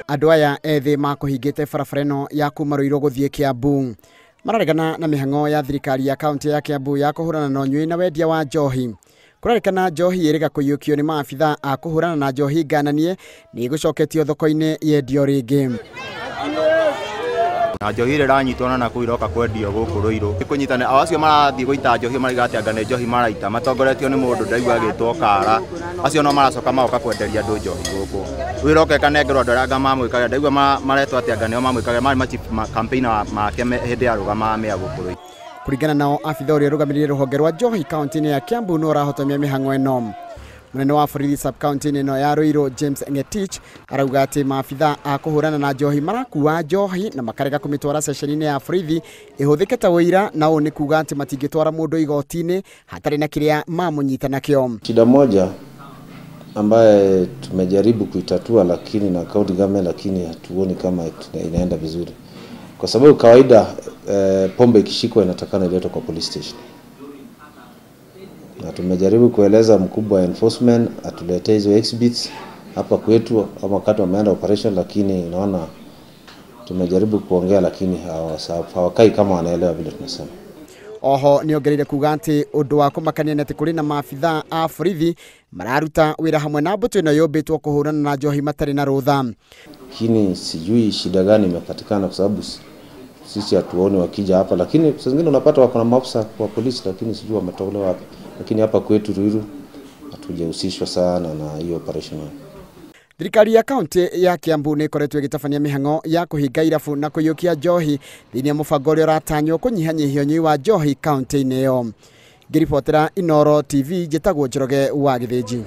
Andũ aya ethĩ makũhingĩte barabara ĩno ya kuma Ruiru gũthiĩ Kiambu mararegana na mĩhang'o ya thirikari ya kaunti ya Kiambu ya kũhũrana na ũnyui na wendia wa njohi. Kũrerĩkana njohi ĩrĩga kũiyũkio nĩ maabitha a kũhũrana na njohi ngananie nĩ gũcoketio thoko-inĩ yendio rĩngĩ. Njohi rĩranyitwo na kũu iroka kwendio gũkũ Ruiru. Kũnyitana acio marathiĩ gũita njohi marigatianga nĩ njohi maraita matongoretio nĩ mũndũ ndaigua agĩtwo Kara. Acio no maracoka magoka kwenderia andũ njohi gũkũ. Wiroka kanengerwo andũ arĩa mamwĩkaga ndaigua maretwo atĩ anga nĩo mamwĩkaga marĩ ma chief campaigner make hĩndĩ ya rũgama mĩa gũkũ Ruiru. Kuringana nao abitha ũrĩa rũgamĩrĩire rũhonge rwa njohi kaunti-inĩ ya Kiambu no ũrahotomia mĩhang'o ĩno. Munene wa borithi sub county ino ya Ruiru James Ngetich arauga atĩ maabitha a kũhũrana na njohi marakuua njohi na makarega kũmĩtwara ceceni-inĩ ya borithi ĩhũthĩke ta ũira, na ũũ nĩ kuuga atĩ matingĩtwara mũndũ igoti-inĩ hatarĩ na kĩrĩa mamũnyita nakĩo. Shida moja ambaye tumejaribu kuitatua lakini na county government lakini hatuoni kama inaenda vizuri. Kwa sababu kawaida pombe ikishikwa inatakana iletwe kwa police station. Na tumejaribu kueleza mkubwa wa enforcement atuletee hizo exhibits hapa kwetu ama wakati wameenda operation, lakini naona tumejaribu kuongea lakini hawakai kama wanaelewa vile tunasema. Oho niongereire kuuga atĩ ũndũ wa kũmakania nĩ atĩ kũrĩ na maabitha a borithi mararuta wĩra hamwe na mbũtũ ĩno yũmbĩtwo kũhũrana na njohi matarĩ na rũtha. Lakini sijui shida gani imepatikana kwa sababu sisi hatuoni wakija hapa, lakini saa zingine unapata wako na maafisa wa polisi lakini sijui wametolewa wapi. Lakini hapa kwetu Ruiru hatujahusishwa sana na hiyo operation. Thirikari ya kaunti ya Kiambu nĩ ĩkoretwo ĩgĩtabania mĩhang'o ya kũhinga irabu na kũiyũkia njohi thĩinĩ wa mũbango ũrĩa ũratanywo kũnyihanyihia ũnyui wa njohi kaunti-inĩ ĩyo. Ngĩribotera Inooro TV, njĩtagwo Njoroge wa Gĩthĩnji.